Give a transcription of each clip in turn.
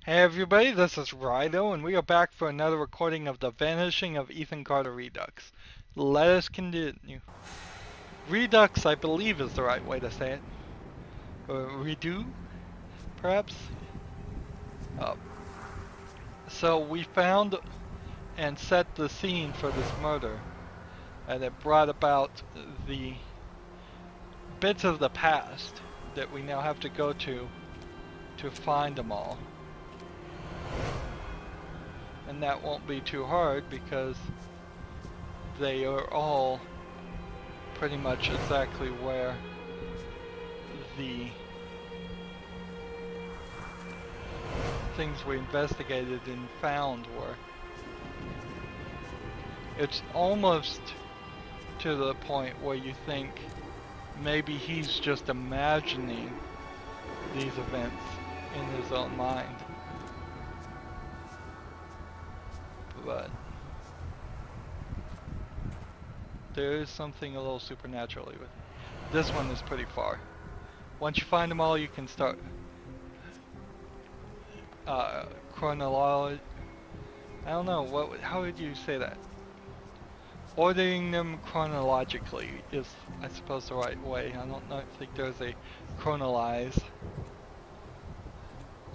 Hey everybody, this is Rydo, and we are back for another recording of the Vanishing of Ethan Carter Redux. Let us continue. Redux, I believe, is the right way to say it. Or redo, perhaps? Uh, so we found and set the scene for this murder, and it brought about the bits of the past that we now have to go to find them all. And that won't be too hard because they are all pretty much exactly where the things we investigated and found were. It's almost to the point where you think maybe he's just imagining these events in his own mind. But there is something a little supernaturally with it. This one is pretty far. Once you find them all, you can start chronology. I don't know how would you say that? Ordering them chronologically is, I suppose, the right way. I don't think there's a chronolize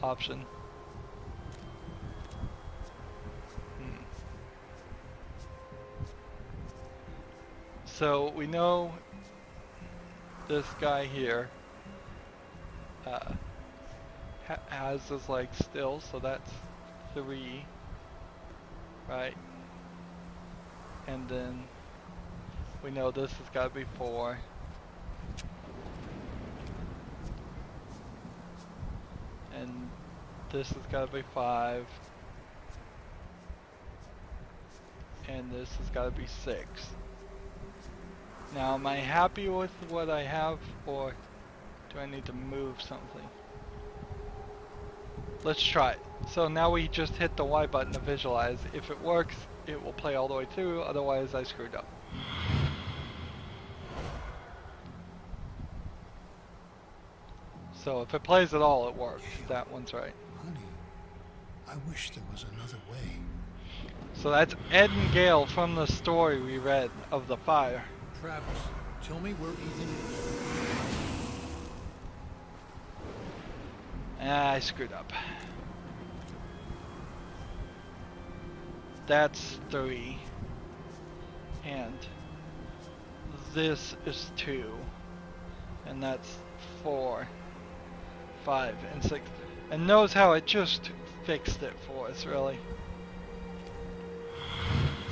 option. So we know this guy here has his legs still, so that's 3, right? And then we know this has got to be 4. And this has got to be 5. And this has got to be 6. Now, am I happy with what I have, or do I need to move something? Let's try it. So now we just hit the Y button to visualize. If it works, it will play all the way through, otherwise I screwed up. So if it plays at all, it works. That one's right. Honey, I wish there was another way. So that's Ed and Gale from the story we read of the fire. Travis, tell me where Ethan is. I screwed up. That's 3. And this is 2. And that's 4, 5, and 6. And notice how it just fixed it for us, really.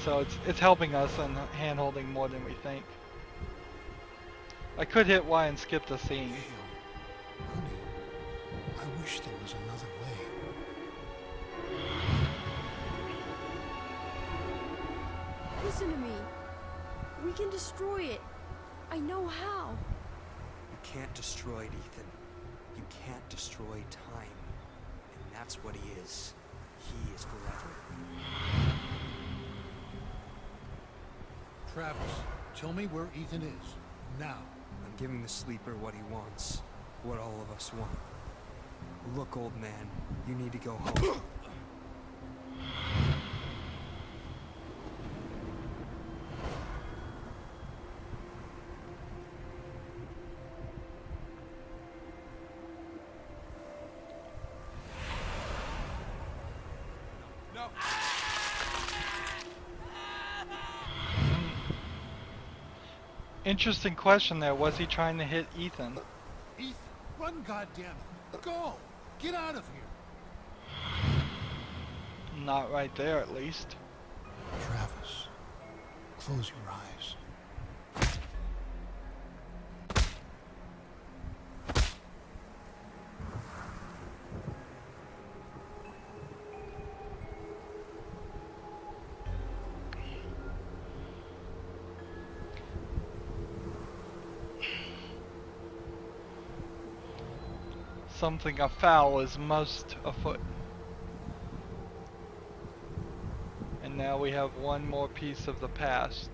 So it's helping us and hand-holding more than we think. I could hit Y and skip the scene. Honey, I wish there was another way. Listen to me. We can destroy it. I know how. You can't destroy it, Ethan. You can't destroy time. And that's what he is. He is forever. Travis, tell me where Ethan is. Now. I'm giving the sleeper what he wants. What all of us want. Look, old man, you need to go home. Interesting question there. Was he trying to hit Ethan? Ethan, run, goddammit. Go! Get out of here! Not right there, at least. Travis, close your eyes. Something afoul is most afoot. And now we have one more piece of the past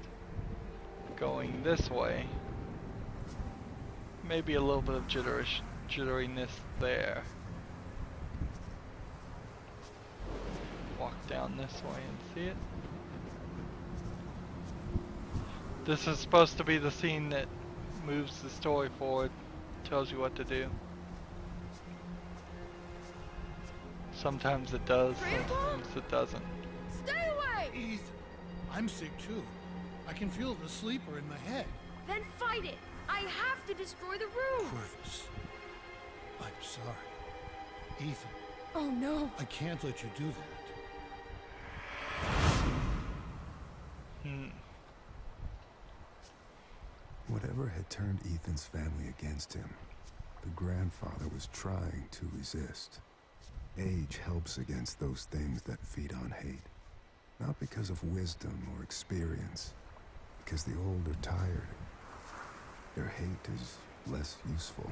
going this way. Maybe a little bit of jitteriness there. down this way and see it. This is supposed to be the scene that moves the story forward, tells you what to do. Sometimes it does, sometimes it doesn't. Stay away! Ethan, I'm sick too. I can feel the sleeper in my head. Then fight it! I have to destroy the room! Purvis, I'm sorry. Ethan, Oh no! I can't let you do that. Whatever had turned Ethan's family against him, the grandfather was trying to resist. Age helps against those things that feed on hate. Not because of wisdom or experience, because the old are tired. Their hate is less useful.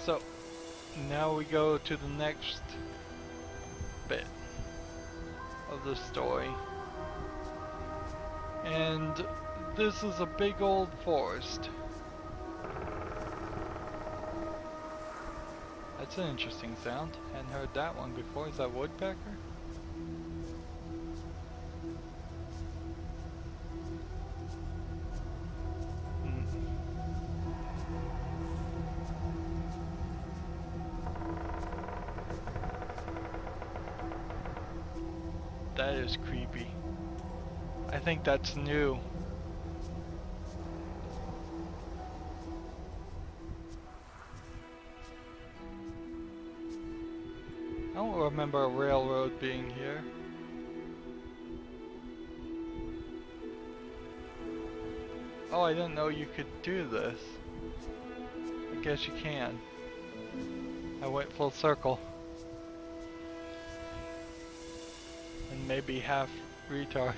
So, now we go to the next bit of the story. And this is a big old forest. That's an interesting sound. Hadn't heard that one before. Is that woodpecker? That is creepy. I think that's new. I don't remember a railroad being here. Oh, I didn't know you could do this. I guess you can. I went full circle. And maybe half retard.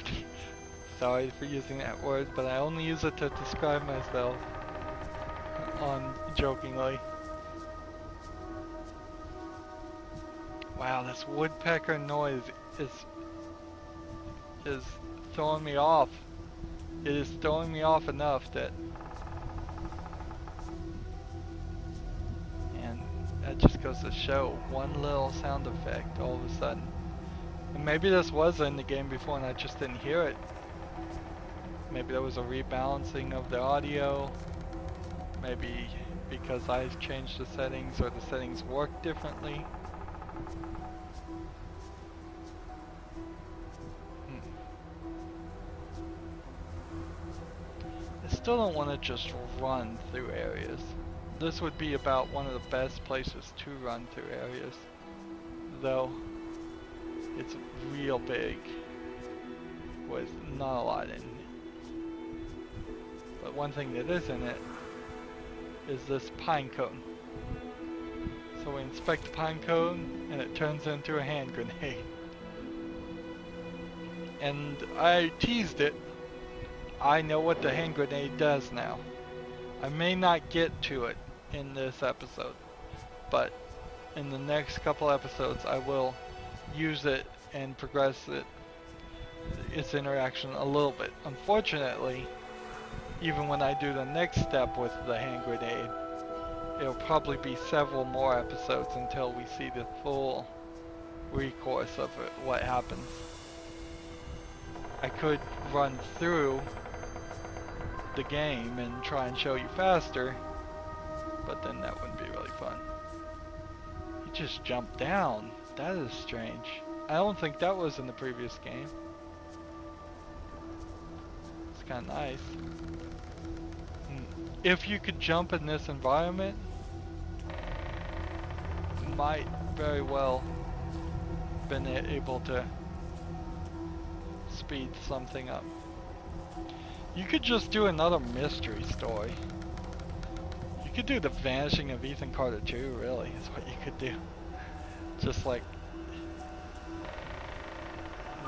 Sorry for using that word, but I only use it to describe myself. Jokingly. Wow, this woodpecker noise is throwing me off. It is throwing me off enough that, and that just goes to show one little sound effect all of a sudden. And maybe this was in the game before and I just didn't hear it. Maybe there was a rebalancing of the audio. Maybe because I changed the settings or the settings work differently. I still don't want to just run through areas. This would be about one of the best places to run through areas. Though, it's real big with not a lot in it. But one thing that is in it is this pine cone. So we inspect the pine cone and it turns into a hand grenade. And I teased it. I know what the hand grenade does now. I may not get to it in this episode, but in the next couple episodes I will use it and progress its interaction a little bit. Unfortunately, even when I do the next step with the hand grenade, it'll probably be several more episodes until we see the full recourse of it, what happens. I could run through the game and try and show you faster, but then that wouldn't be really fun. He just jumped down. That is strange. I don't think that was in the previous game. It's kind of nice. If you could jump in this environment, might very well been able to speed something up. You could just do another mystery story. You could do the Vanishing of Ethan Carter 2, really, is what you could do. Just like,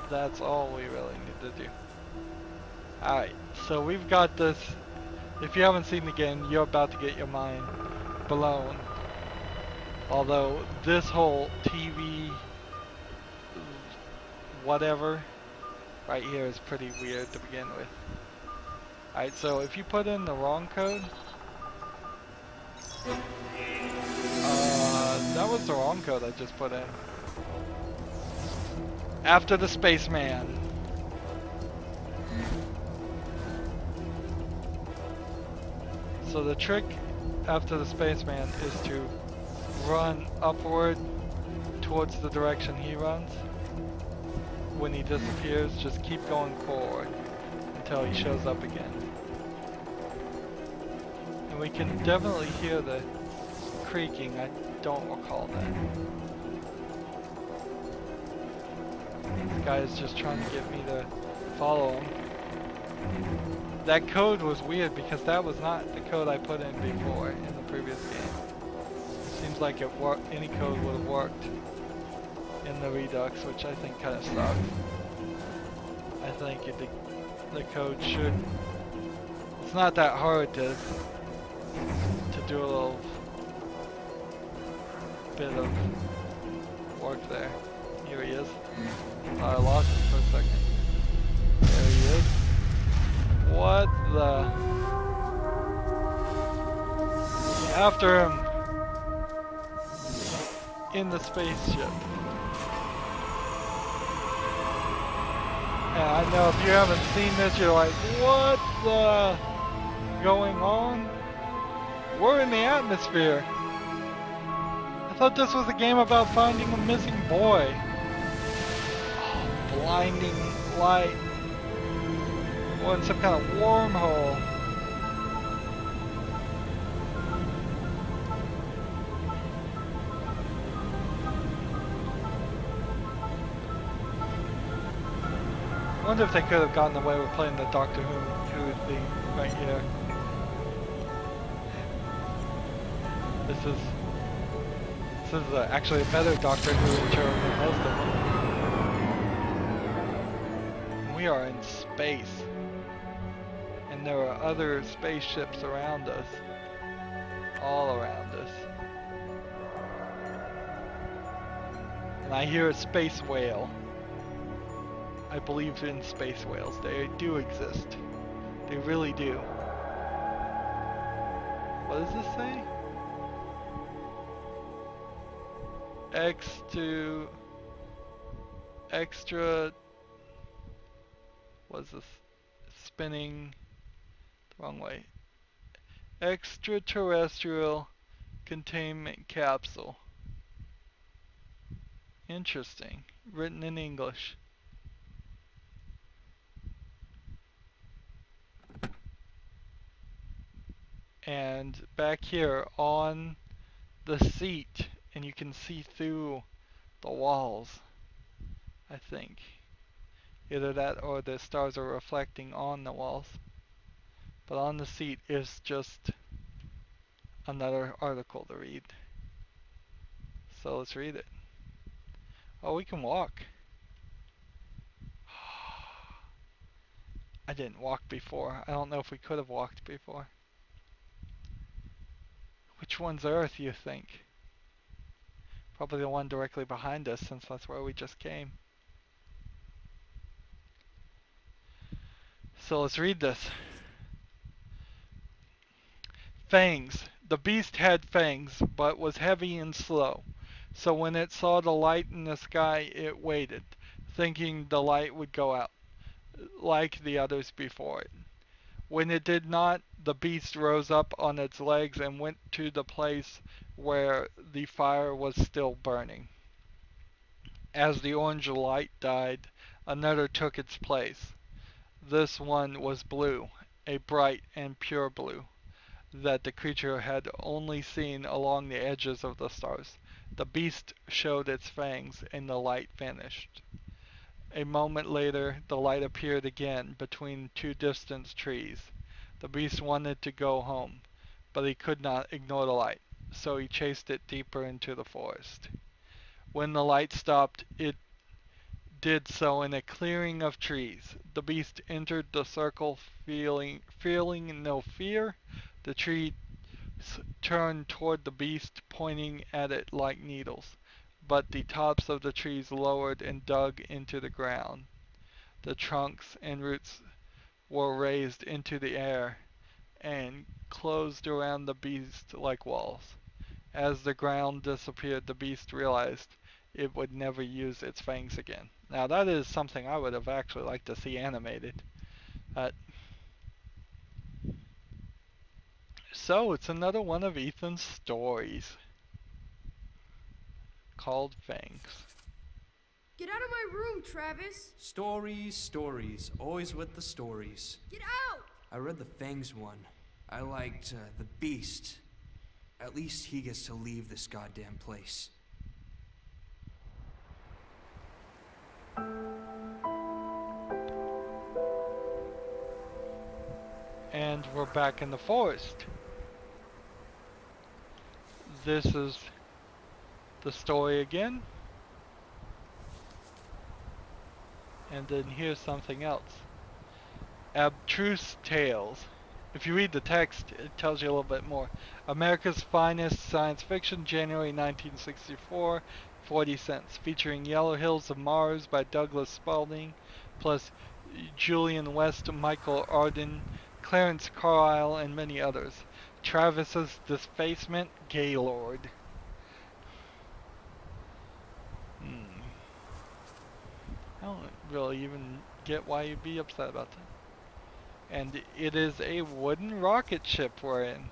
that's all we really need to do. Alright, so we've got this. If you haven't seen the game, you're about to get your mind blown. Although this whole TV whatever right here is pretty weird to begin with. Alright, so if you put in the wrong code, that was the wrong code I just put in. After the spaceman. So the trick after the spaceman is to run upward towards the direction he runs. When he disappears, just keep going forward until he shows up again. And we can definitely hear the creaking. I don't recall that. This guy is just trying to get me to follow him. That code was weird because that was not the code I put in before in the previous game. It seems like any code would have worked in the Redux, which I think kind of sucks. I think the code should... It's not that hard to do a little bit of work there. Here he is. I lost him for a second. There he is. What the... After him! In the spaceship. And I know if you haven't seen this, you're like, what the... going on? We're in the atmosphere. I thought this was a game about finding a missing boy. Oh, blinding light. We're in some kind of wormhole. I wonder if they could have gotten away with playing the Doctor Who theme right here. This is actually a better Doctor Who intro than most of them. We are in space. And there are other spaceships around us. All around us. And I hear a space whale. I believe in space whales. They do exist. They really do. What does this say? Extra... What is this? Spinning... Wrong way. Extraterrestrial containment capsule. Interesting. Written in English. And back here on the seat, and you can see through the walls, I think. Either that or the stars are reflecting on the walls. But on the seat is just another article to read. So let's read it. Oh, we can walk. I didn't walk before. I don't know if we could have walked before. Which one's Earth, you think? Probably the one directly behind us, since that's where we just came. So let's read this. Fangs. The beast had fangs, but was heavy and slow. So when it saw the light in the sky, it waited, thinking the light would go out, like the others before it. When it did not, the beast rose up on its legs and went to the place where the fire was still burning. As the orange light died, another took its place. This one was blue, a bright and pure blue, that the creature had only seen along the edges of the stars. The beast showed its fangs, and the light vanished. A moment later, the light appeared again between two distant trees. The beast wanted to go home, but he could not ignore the light, so he chased it deeper into the forest. When the light stopped, it did so in a clearing of trees. The beast entered the circle feeling no fear. The trees turned toward the beast, pointing at it like needles, but the tops of the trees lowered and dug into the ground. The trunks and roots were raised into the air and closed around the beast like walls. As the ground disappeared, the beast realized it would never use its fangs again. Now that is something I would have actually liked to see animated. So it's another one of Ethan's stories called Fangs. Get out of my room, Travis! Stories, stories. Always with the stories. Get out! I read the Fangs one. I liked the Beast. At least he gets to leave this goddamn place. And we're back in the forest. This is the story again. And then here's something else. Abstruse Tales. If you read the text, it tells you a little bit more. America's Finest Science Fiction, January 1964, 40 cents. Featuring Yellow Hills of Mars by Douglas Spalding, plus Julian West, Michael Arden, Clarence Carlyle, and many others. Travis's Defacement, Gaylord. I don't really even get why you'd be upset about that. And it is a wooden rocket ship we're in.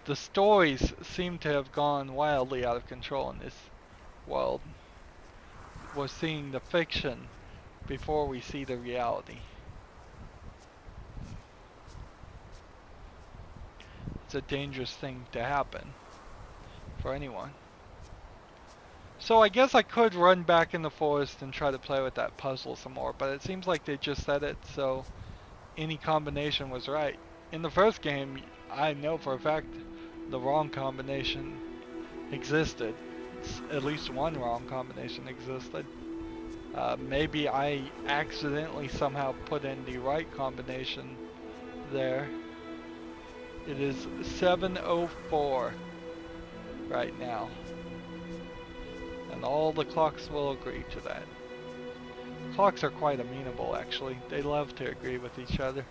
The stories seem to have gone wildly out of control in this world. We're seeing the fiction before we see the reality. It's a dangerous thing to happen for anyone. So I guess I could run back in the forest and try to play with that puzzle some more, but it seems like they just said it so any combination was right. In the first game, I know for a fact the wrong combination existed. At least one wrong combination existed. Maybe I accidentally somehow put in the right combination there. It is 7:04 right now. And all the clocks will agree to that. Clocks are quite amenable, actually. They love to agree with each other.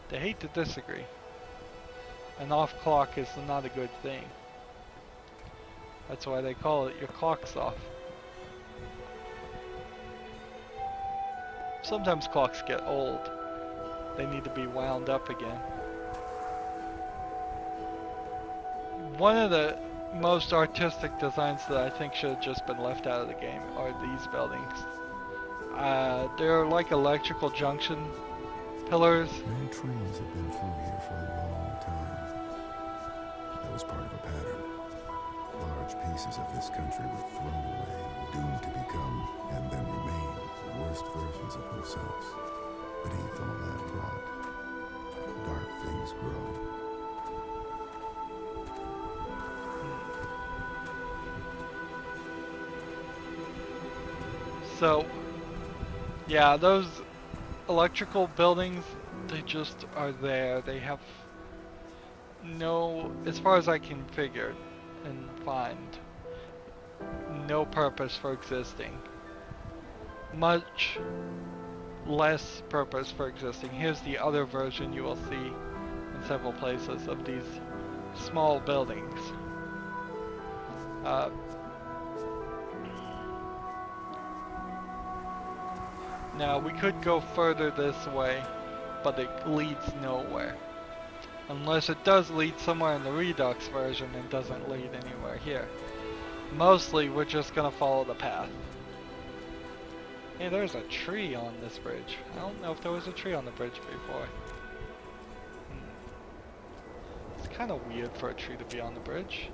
They hate to disagree. An off clock is not a good thing. That's why they call it your clock's off. Sometimes clocks get old. They need to be wound up again. One of the most artistic designs that I think should have just been left out of the game are these buildings. They're like electrical junction pillars. No trains have been through here for a long time. That was part of a pattern. Large pieces of this country were thrown away, doomed to become, and then remain, the worst versions of themselves. Beneath all that rot, dark things grow. So, yeah, those electrical buildings, they just are there. They have no, as far as I can figure and find, no purpose for existing. Much less purpose for existing. Here's the other version you will see in several places of these small buildings. Now, we could go further this way, but it leads nowhere. Unless it does lead somewhere in the Redux version and doesn't lead anywhere here. Mostly, we're just gonna follow the path. Hey, there's a tree on this bridge. I don't know if there was a tree on the bridge before. It's kind of weird for a tree to be on the bridge.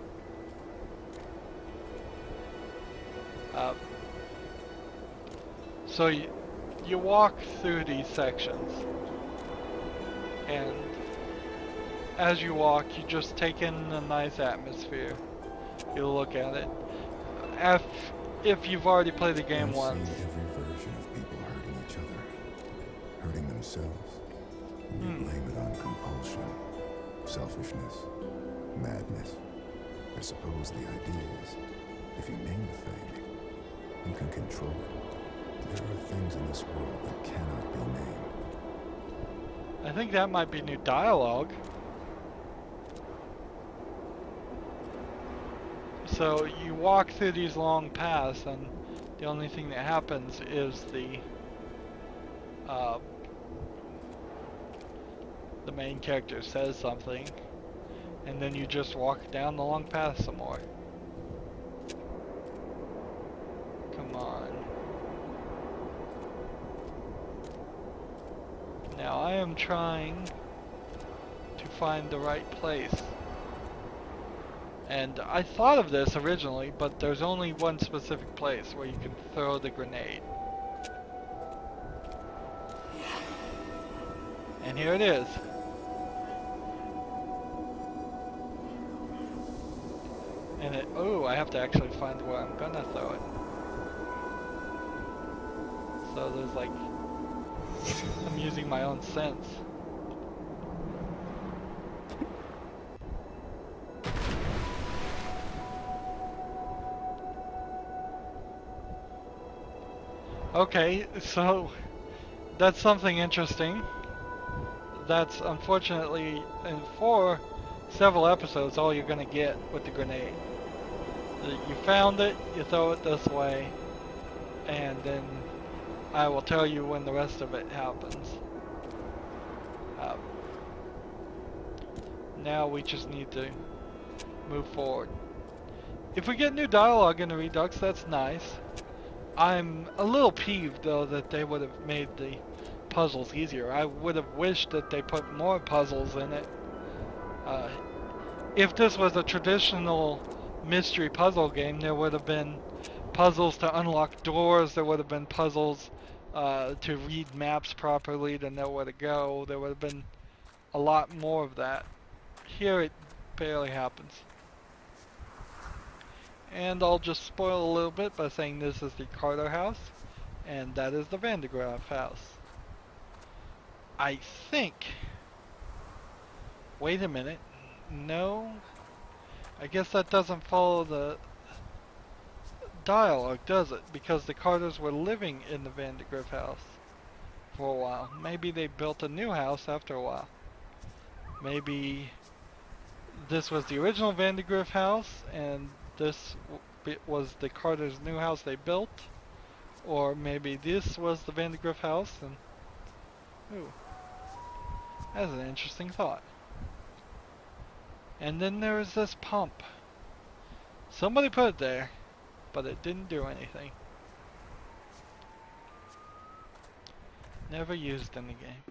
So you walk through these sections, and as you walk, you just take in a nice atmosphere. You look at it. If you've already played the game once. I've seen every version of people hurting each other, hurting themselves. And you blame it on compulsion, selfishness, madness. I suppose the idea is, if you name the thing, you can control it. There are things in this world that cannot be named. I think that might be new dialogue. So you walk through these long paths, and the only thing that happens is the main character says something, and then you just walk down the long path some more. Come on. Now I am trying to find the right place. And I thought of this originally, but there's only one specific place where you can throw the grenade. And here it is. And oh, I have to actually find where I'm gonna throw it. So there's like, I'm using my own sense. Okay, so that's something interesting. That's unfortunately, and for several episodes, all you're gonna get with the grenade. You found it, you throw it this way, and then I will tell you when the rest of it happens. Now we just need to move forward. If we get new dialogue in the Redux, that's nice. I'm a little peeved though that they would have made the puzzles easier. I would have wished that they put more puzzles in it. If this was a traditional mystery puzzle game, there would have been puzzles to unlock doors, there would have been puzzles to read maps properly, to know where to go. There would have been a lot more of that. Here it barely happens. And I'll just spoil a little bit by saying this is the Carter house, and that is the Van de Graaff house. I think... Wait a minute. No. I guess that doesn't follow the dialogue, does it? Because the Carters were living in the Van de Graaff house for a while. Maybe they built a new house after a while. Maybe this was the original Van de Graaff house, and this was the Carter's new house they built. Or maybe this was the Van de Graaff house, and... Ooh. That's an interesting thought. And then there was this pump. Somebody put it there, but it didn't do anything. Never used in the game.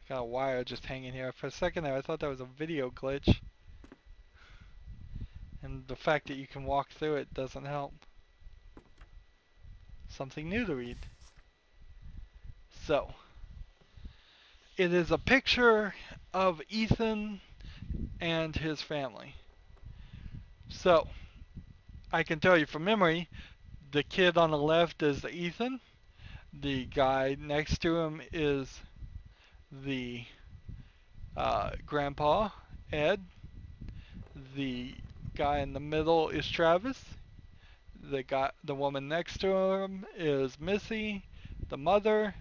Got a wire just hanging here. For a second there, I thought that was a video glitch. And the fact that you can walk through it doesn't help. Something new to read. So, it is a picture of Ethan and his family. So, I can tell you from memory, the kid on the left is Ethan. The guy next to him is the grandpa, Ed. The guy in the middle is Travis. The woman next to him is Missy, the mother.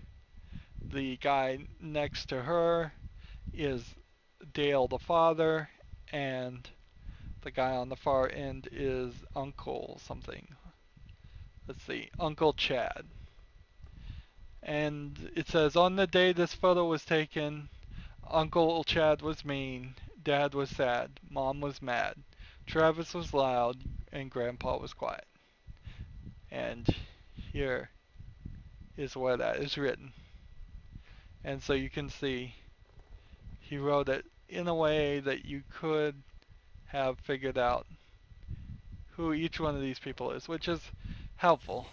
The guy next to her is Dale, the father, and the guy on the far end is Uncle something. Let's see, Uncle Chad. And it says, on the day this photo was taken, Uncle Chad was mean, Dad was sad, Mom was mad, Travis was loud, and Grandpa was quiet. And here is where that is written. And so you can see he wrote it in a way that you could have figured out who each one of these people is, which is helpful.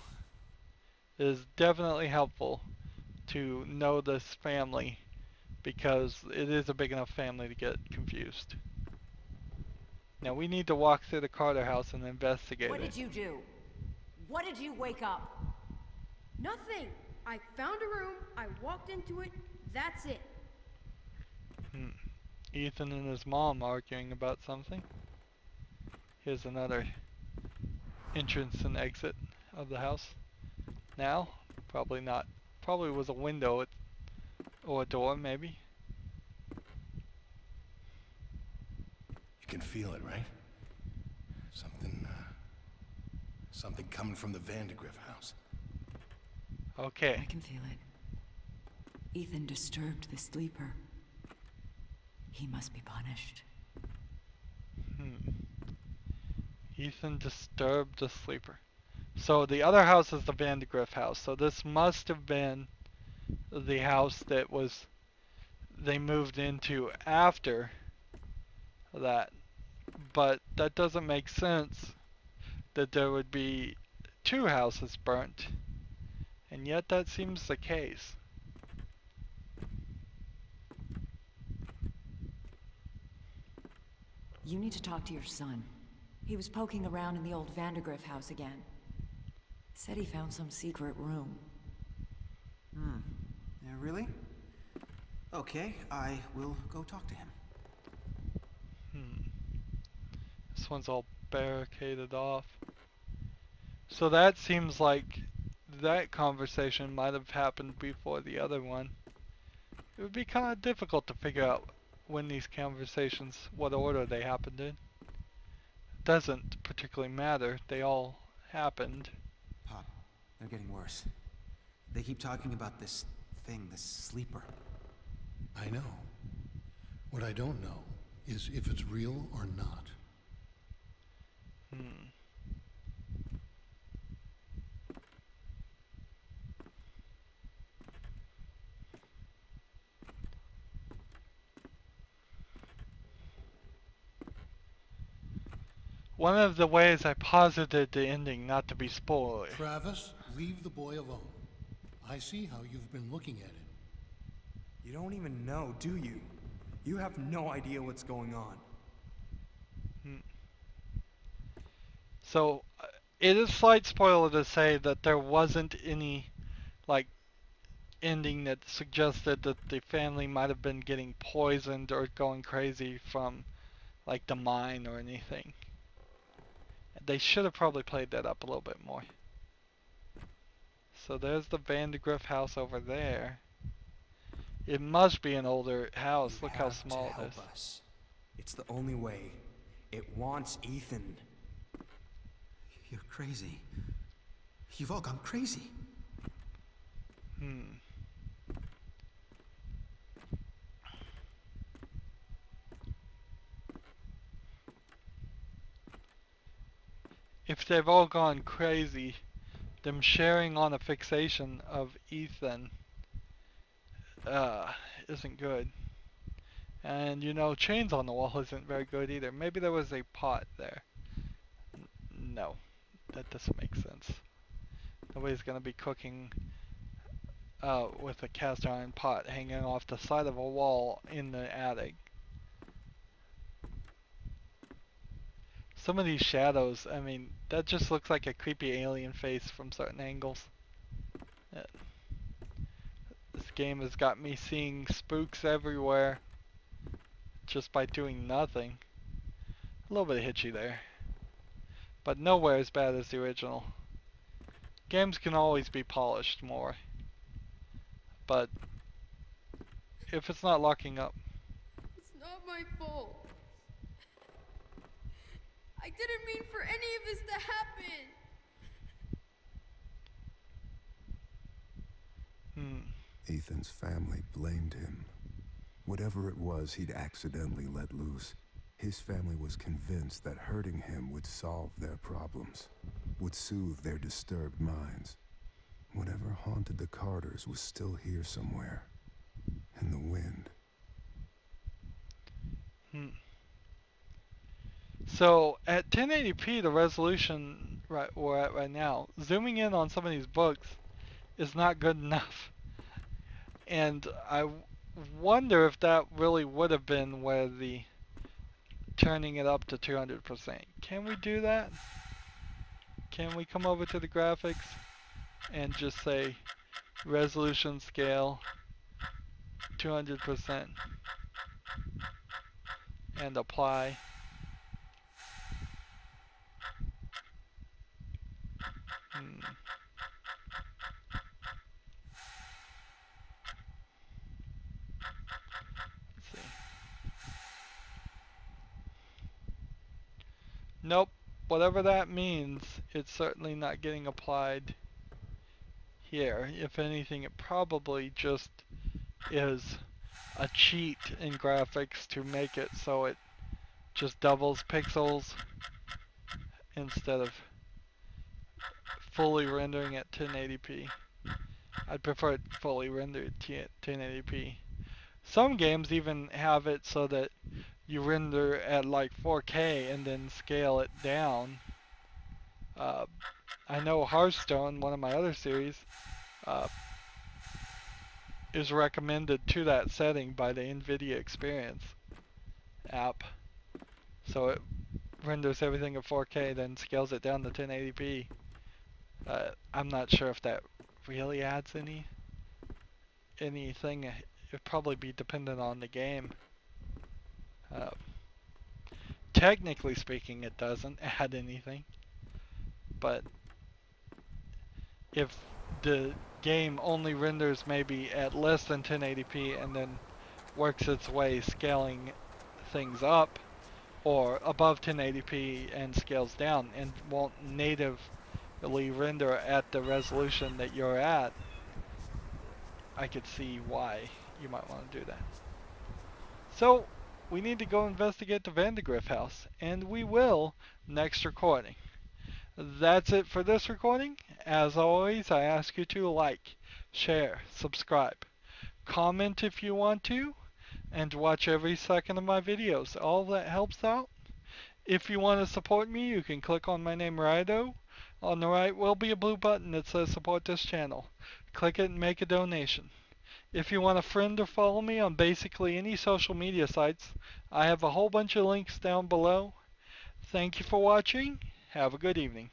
It is definitely helpful to know this family because it is a big enough family to get confused. Now we need to walk through the Carter house and investigate What it. did you do? What did you wake up? Nothing. I found a room, I walked into it, that's it. Ethan and his mom arguing about something. Here's another entrance and exit of the house. now? Probably not. Probably was a window or a door, maybe. You can feel it, right? Something coming from the Vandergriff house. Okay. I can feel it. Ethan disturbed the sleeper. He must be punished. Ethan disturbed the sleeper. So the other house is the Vandergriff house. So this must have been the house that they moved into after that. But that doesn't make sense that there would be two houses burnt. And yet that seems the case. You need to talk to your son. He was poking around in the old Vandergriff house again. Said he found some secret room. Yeah, really? Okay, I will go talk to him. This one's all barricaded off. So that seems like that conversation might have happened before the other one. It would be kind of difficult to figure out when these conversations, what order they happened in. It doesn't particularly matter. They all happened. Pop, they're getting worse. They keep talking about this thing, this sleeper. I know. What I don't know is if it's real or not. One of the ways I posited the ending not to be spoilery. Travis, leave the boy alone. I see how you've been looking at it. You don't even know, do you? You have no idea what's going on. So, it is slight spoiler to say that there wasn't any, like, ending that suggested that the family might have been getting poisoned or going crazy from, like, the mine or anything. They should have probably played that up a little bit more. So there's the Vandergriff house over there. It must be an older house. Look how small it is. Us. It's the only way. It wants Ethan. You're crazy. You've all gone crazy. If they've all gone crazy, them sharing on a fixation of Ethan isn't good. And you know, chains on the wall isn't very good either. Maybe there was a pot there. No, that doesn't make sense. Nobody's gonna be cooking with a cast iron pot hanging off the side of a wall in the attic. Some of these shadows, I mean, that just looks like a creepy alien face from certain angles. This game has got me seeing spooks everywhere just by doing nothing. A little bit hitchy there, but nowhere as bad as the original. Games can always be polished more, but if it's not locking up. It's not my fault. I didn't mean for any of this to happen. Ethan's family blamed him. Whatever it was he'd accidentally let loose, his family was convinced that hurting him would solve their problems, would soothe their disturbed minds. Whatever haunted the Carters was still here somewhere, in the wind. So at 1080p, the resolution we're at right now, zooming in on some of these books is not good enough. And I wonder if that really would have been where the turning it up to 200%. Can we do that? Can we come over to the graphics and just say resolution scale 200% and apply? whatever that means, it's certainly not getting applied here. If anything, it probably just is a cheat in graphics to make it so it just doubles pixels instead of fully rendering at 1080p. I'd prefer it fully rendered at 1080p. Some games even have it so that you render at like 4K and then scale it down. I know Hearthstone, one of my other series, is recommended to that setting by the NVIDIA Experience app. So it renders everything at 4K, then scales it down to 1080p. I'm not sure if that really adds anything. It'd probably be dependent on the game. Technically speaking, it doesn't add anything. But if the game only renders maybe at less than 1080p and then works its way scaling things up, or above 1080p and scales down, and won't natively render at the resolution that you're at, I could see why you might want to do that. So, we need to go investigate the Vandergrift house, and we will next recording. That's it for this recording. As always, I ask you to like, share, subscribe, comment if you want to, and watch every second of my videos. All that helps out. If you want to support me, you can click on my name, Rydo. On the right will be a blue button that says support this channel. Click it and make a donation. If you want to friend or follow me on basically any social media sites, I have a whole bunch of links down below. Thank you for watching. Have a good evening.